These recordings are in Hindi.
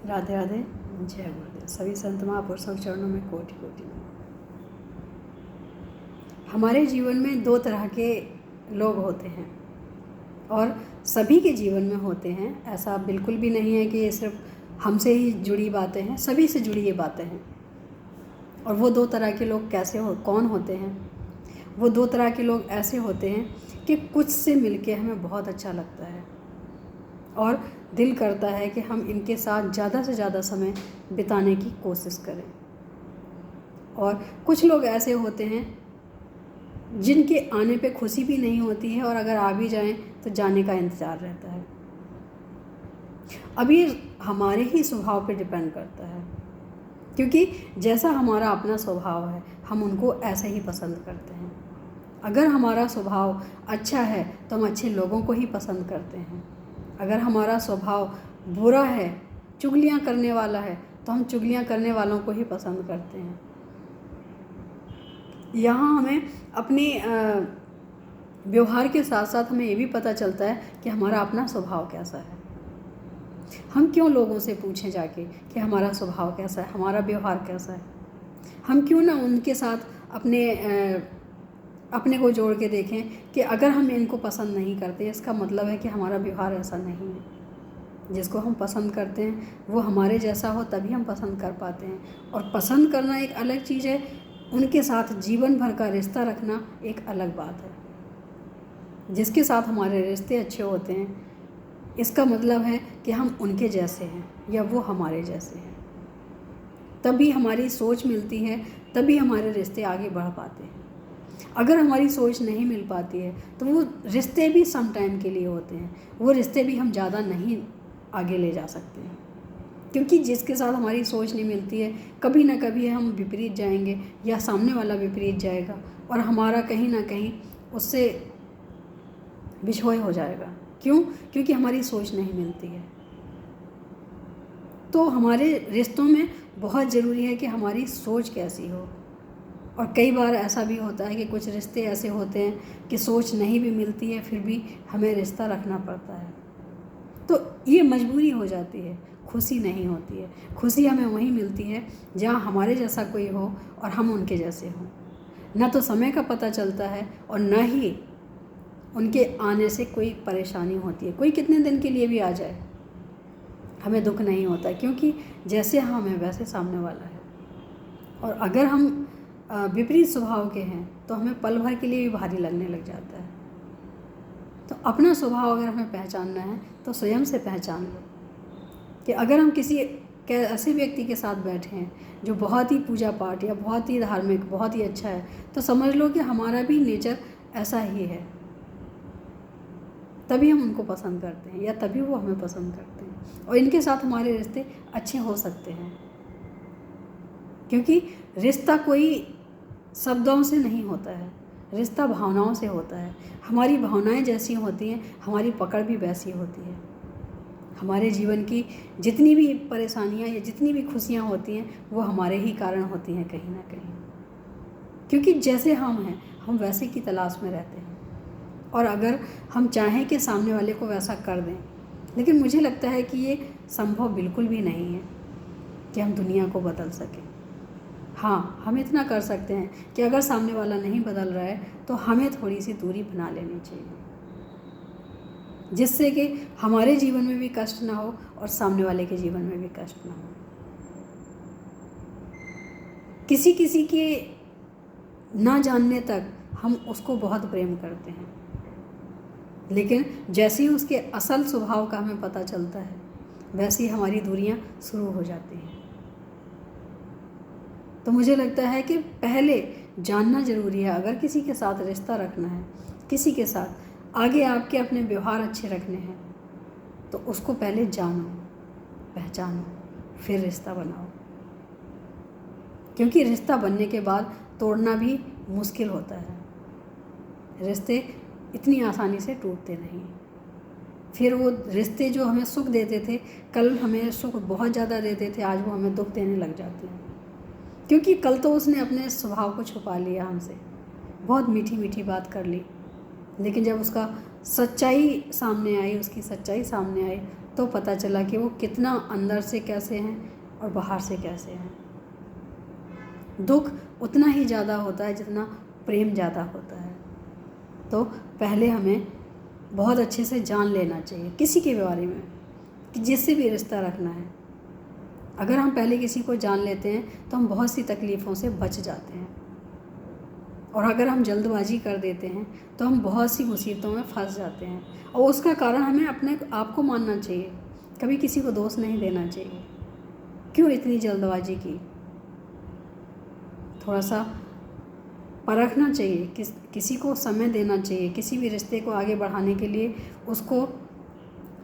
राधे राधे, जय गुरुदेव। सभी संत महापुरुषों के चरणों में कोटि कोटि में। हमारे जीवन में दो तरह के लोग होते हैं और सभी के जीवन में होते हैं। ऐसा बिल्कुल भी नहीं है कि ये सिर्फ हमसे ही जुड़ी बातें हैं, सभी से जुड़ी ये बातें हैं। और वो दो तरह के लोग कौन होते हैं? वो दो तरह के लोग ऐसे होते हैं कि कुछ से मिलके हमें बहुत अच्छा लगता है और दिल करता है कि हम इनके साथ ज़्यादा से ज़्यादा समय बिताने की कोशिश करें। और कुछ लोग ऐसे होते हैं जिनके आने पे खुशी भी नहीं होती है और अगर आ भी जाएं तो जाने का इंतज़ार रहता है। अब ये हमारे ही स्वभाव पे डिपेंड करता है, क्योंकि जैसा हमारा अपना स्वभाव है हम उनको ऐसे ही पसंद करते हैं। अगर हमारा स्वभाव अच्छा है तो हम अच्छे लोगों को ही पसंद करते हैं। अगर हमारा स्वभाव बुरा है, चुगलियाँ करने वाला है, तो हम चुगलियाँ करने वालों को ही पसंद करते हैं। यहाँ हमें अपने व्यवहार के साथ साथ हमें ये भी पता चलता है कि हमारा अपना स्वभाव कैसा है। हम क्यों लोगों से पूछें जाके कि हमारा स्वभाव कैसा है, हमारा व्यवहार कैसा है। हम क्यों ना उनके साथ अपने को जोड़ के देखें कि अगर हम इनको पसंद नहीं करते इसका मतलब है कि हमारा व्यवहार ऐसा नहीं है। जिसको हम पसंद करते हैं वो हमारे जैसा हो तभी हम पसंद कर पाते हैं। और पसंद करना एक अलग चीज़ है, उनके साथ जीवन भर का रिश्ता रखना एक अलग बात है। जिसके साथ हमारे रिश्ते अच्छे होते हैं इसका मतलब है कि हम उनके जैसे हैं या वो हमारे जैसे हैं। तभी हमारी सोच मिलती है, तभी हमारे रिश्ते आगे बढ़ पाते हैं। अगर हमारी सोच नहीं मिल पाती है तो वो रिश्ते भी सम टाइम के लिए होते हैं, वो रिश्ते भी हम ज़्यादा नहीं आगे ले जा सकते हैं। क्योंकि जिसके साथ हमारी सोच नहीं मिलती है कभी ना कभी हम विपरीत जाएंगे या सामने वाला विपरीत जाएगा और हमारा कहीं ना कहीं उससे विछोह हो जाएगा। क्यों? क्योंकि हमारी सोच नहीं मिलती है। तो हमारे रिश्तों में बहुत ज़रूरी है कि हमारी सोच कैसी हो। और कई बार ऐसा भी होता है कि कुछ रिश्ते ऐसे होते हैं कि सोच नहीं भी मिलती है फिर भी हमें रिश्ता रखना पड़ता है। तो ये मजबूरी हो जाती है, खुशी नहीं होती है। खुशी हमें वहीं मिलती है जहाँ हमारे जैसा कोई हो और हम उनके जैसे हों। ना तो समय का पता चलता है और ना ही उनके आने से कोई परेशानी होती है। कोई कितने दिन के लिए भी आ जाए हमें दुख नहीं होता, क्योंकि जैसे हम हैं वैसे सामने वाला है। और अगर हम विपरीत स्वभाव के हैं तो हमें पल भर के लिए भी भारी लगने लग जाता है। तो अपना स्वभाव अगर हमें पहचानना है तो स्वयं से पहचान लो कि अगर हम किसी ऐसे व्यक्ति के साथ बैठे हैं जो बहुत ही पूजा पाठ या बहुत ही धार्मिक, बहुत ही अच्छा है, तो समझ लो कि हमारा भी नेचर ऐसा ही है। तभी हम उनको पसंद करते हैं या तभी वो हमें पसंद करते हैं और इनके साथ हमारे रिश्ते अच्छे हो सकते हैं। क्योंकि रिश्ता कोई शब्दों से नहीं होता है, रिश्ता भावनाओं से होता है। हमारी भावनाएं जैसी होती हैं हमारी पकड़ भी वैसी होती है। हमारे जीवन की जितनी भी परेशानियां या जितनी भी खुशियां होती हैं वो हमारे ही कारण होती हैं कहीं ना कहीं। क्योंकि जैसे हम हैं हम वैसे की तलाश में रहते हैं और अगर हम चाहें कि सामने वाले को वैसा कर दें, लेकिन मुझे लगता है कि ये संभव बिल्कुल भी नहीं है कि हम दुनिया को बदल सकें। हाँ, हम इतना कर सकते हैं कि अगर सामने वाला नहीं बदल रहा है तो हमें थोड़ी सी दूरी बना लेनी चाहिए, जिससे कि हमारे जीवन में भी कष्ट ना हो और सामने वाले के जीवन में भी कष्ट ना हो। किसी किसी के ना जानने तक हम उसको बहुत प्रेम करते हैं, लेकिन जैसे ही उसके असल स्वभाव का हमें पता चलता है वैसे ही हमारी दूरियां शुरू हो जाती हैं। तो मुझे लगता है कि पहले जानना ज़रूरी है। अगर किसी के साथ रिश्ता रखना है, किसी के साथ आगे आपके अपने व्यवहार अच्छे रखने हैं, तो उसको पहले जानो, पहचानो, फिर रिश्ता बनाओ। क्योंकि रिश्ता बनने के बाद तोड़ना भी मुश्किल होता है। रिश्ते इतनी आसानी से टूटते नहीं। फिर वो रिश्ते जो हमें सुख देते थे, कल हमें सुख बहुत ज़्यादा देते थे, आज वो हमें दुख देने लग जाते हैं। क्योंकि कल तो उसने अपने स्वभाव को छुपा लिया हमसे, बहुत मीठी मीठी बात कर ली, लेकिन जब उसका सच्चाई सामने आई, उसकी सच्चाई सामने आई तो पता चला कि वो कितना अंदर से कैसे हैं और बाहर से कैसे हैं। दुख उतना ही ज़्यादा होता है जितना प्रेम ज़्यादा होता है। तो पहले हमें बहुत अच्छे से जान लेना चाहिए किसी के बारे में, कि जिससे भी रिश्ता रखना है। अगर हम पहले किसी को जान लेते हैं तो हम बहुत सी तकलीफ़ों से बच जाते हैं, और अगर हम जल्दबाजी कर देते हैं तो हम बहुत सी मुसीबतों में फंस जाते हैं। और उसका कारण हमें अपने आप को मानना चाहिए, कभी किसी को दोष नहीं देना चाहिए। क्यों इतनी जल्दबाजी की? थोड़ा सा परखना चाहिए, किसी को समय देना चाहिए। किसी भी रिश्ते को आगे बढ़ाने के लिए, उसको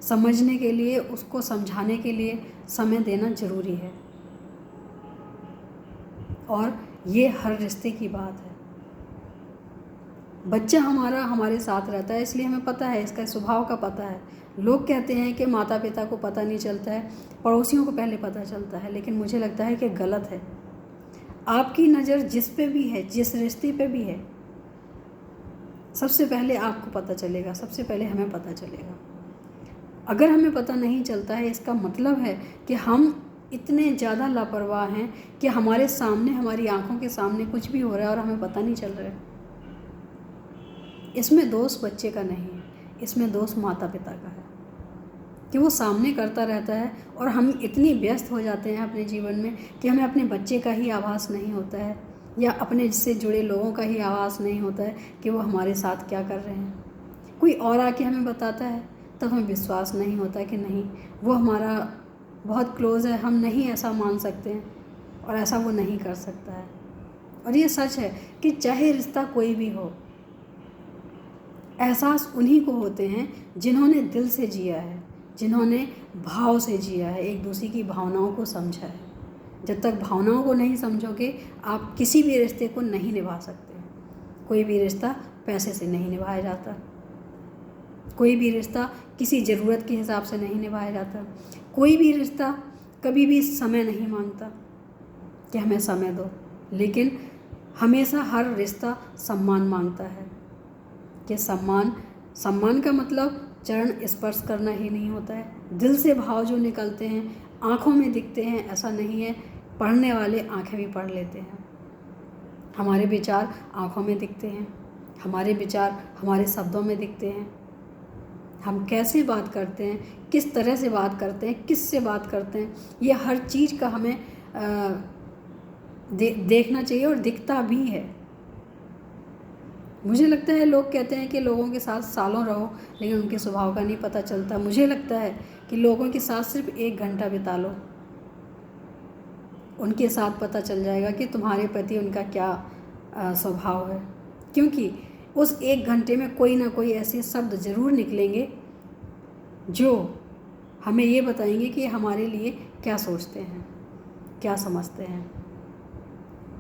समझने के लिए, उसको समझाने के लिए समय देना ज़रूरी है। और ये हर रिश्ते की बात है। बच्चा हमारे साथ रहता है, इसलिए हमें पता है, इसका स्वभाव का पता है। लोग कहते हैं कि माता पिता को पता नहीं चलता है, पड़ोसियों को पहले पता चलता है, लेकिन मुझे लगता है कि गलत है। आपकी नज़र जिस पे भी है, जिस रिश्ते पे भी है, सबसे पहले आपको पता चलेगा, सबसे पहले हमें पता चलेगा। अगर हमें पता नहीं चलता है, इसका मतलब है कि हम इतने ज़्यादा लापरवाह हैं कि हमारे सामने, हमारी आंखों के सामने कुछ भी हो रहा है और हमें पता नहीं चल रहा है। इसमें दोष बच्चे का नहीं है, इसमें दोष माता पिता का है कि वो सामने करता रहता है और हम इतनी व्यस्त हो जाते हैं अपने जीवन में कि हमें अपने बच्चे का ही आभास नहीं होता है, या अपने से जुड़े लोगों का ही आभास नहीं होता है कि वो हमारे साथ क्या कर रहे हैं। कोई और आके हमें बताता है तब हमें विश्वास नहीं होता कि नहीं, वो हमारा बहुत क्लोज़ है, हम नहीं ऐसा मान सकते हैं, और ऐसा वो नहीं कर सकता है। और ये सच है कि चाहे रिश्ता कोई भी हो, एहसास उन्हीं को होते हैं जिन्होंने दिल से जिया है, जिन्होंने भाव से जिया है, एक दूसरे की भावनाओं को समझा है। जब तक भावनाओं को नहीं समझोगे, आप किसी भी रिश्ते को नहीं निभा सकते। कोई भी रिश्ता पैसे से नहीं निभाया जाता, कोई भी रिश्ता किसी ज़रूरत के हिसाब से नहीं निभाया जाता, कोई भी रिश्ता कभी भी समय नहीं मांगता कि हमें समय दो, लेकिन हमेशा हर रिश्ता सम्मान मांगता है। कि सम्मान का मतलब चरण स्पर्श करना ही नहीं होता है। दिल से भाव जो निकलते हैं, आँखों में दिखते हैं, ऐसा नहीं है। पढ़ने वाले आँखें भी पढ़ लेते हैं। हमारे विचार आँखों में दिखते हैं, हमारे विचार हमारे शब्दों में दिखते हैं। हम कैसे बात करते हैं, किस तरह से बात करते हैं, किस से बात करते हैं, ये हर चीज़ का हमें देखना चाहिए, और दिखता भी है। मुझे लगता है लोग कहते हैं कि लोगों के साथ सालों रहो, लेकिन उनके स्वभाव का नहीं पता चलता। मुझे लगता है कि लोगों के साथ सिर्फ 1 घंटा बिता लो, उनके साथ पता चल जाएगा कि तुम्हारे प्रति उनका क्या स्वभाव है। क्योंकि उस 1 घंटे में कोई ना कोई ऐसे शब्द ज़रूर निकलेंगे जो हमें ये बताएंगे कि हमारे लिए क्या सोचते हैं, क्या समझते हैं।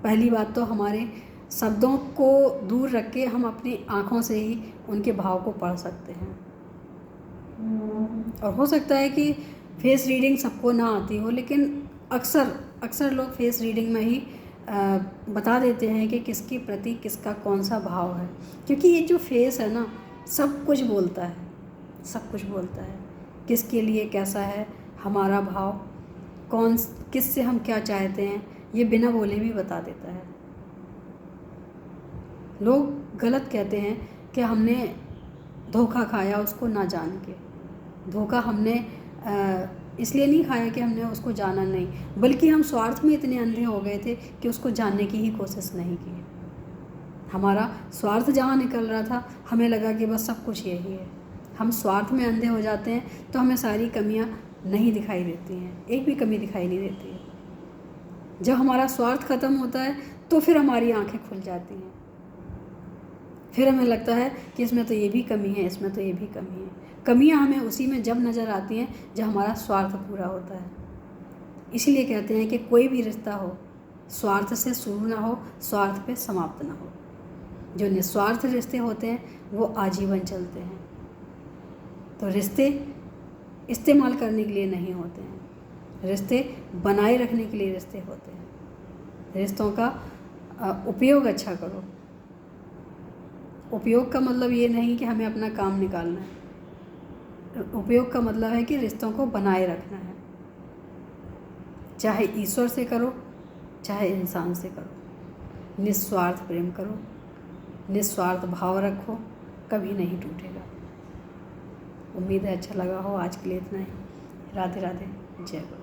पहली बात तो हमारे शब्दों को दूर रख के हम अपनी आँखों से ही उनके भाव को पढ़ सकते हैं। और हो सकता है कि फेस रीडिंग सबको ना आती हो, लेकिन अक्सर लोग फेस रीडिंग में ही बता देते हैं कि किसके प्रति किसका कौन सा भाव है। क्योंकि ये जो फेस है ना, सब कुछ बोलता है, सब कुछ बोलता है। किसके लिए कैसा है हमारा भाव, किससे हम क्या चाहते हैं, ये बिना बोले भी बता देता है। लोग गलत कहते हैं कि हमने धोखा खाया उसको ना जान के। धोखा हमने इसलिए नहीं खाया कि हमने उसको जाना नहीं, बल्कि हम स्वार्थ में इतने अंधे हो गए थे कि उसको जानने की ही कोशिश नहीं की। हमारा स्वार्थ जहाँ निकल रहा था, हमें लगा कि बस सब कुछ यही है। हम स्वार्थ में अंधे हो जाते हैं तो हमें सारी कमियां नहीं दिखाई देती हैं, एक भी कमी दिखाई नहीं देती है। जब हमारा स्वार्थ ख़त्म होता है तो फिर हमारी आंखें खुल जाती हैं, फिर हमें लगता है कि इसमें तो ये भी कमी है, इसमें तो ये भी कमी है। कमियां हमें उसी में जब नज़र आती हैं जब हमारा स्वार्थ पूरा होता है। इसीलिए कहते हैं कि कोई भी रिश्ता हो, स्वार्थ से शुरू ना हो, स्वार्थ पे समाप्त ना हो। जो निस्वार्थ रिश्ते होते हैं वो आजीवन चलते हैं। तो रिश्ते इस्तेमाल करने के लिए नहीं होते हैं, रिश्ते बनाए रखने के लिए रिश्ते होते हैं। रिश्तों का उपयोग अच्छा करो। उपयोग का मतलब ये नहीं कि हमें अपना काम निकालना है। उपयोग का मतलब है कि रिश्तों को बनाए रखना है, चाहे ईश्वर से करो चाहे इंसान से करो। निस्वार्थ प्रेम करो, निस्वार्थ भाव रखो, कभी नहीं टूटेगा। उम्मीद है अच्छा लगा हो। आज के लिए इतना ही। राधे राधे, जय गुरु।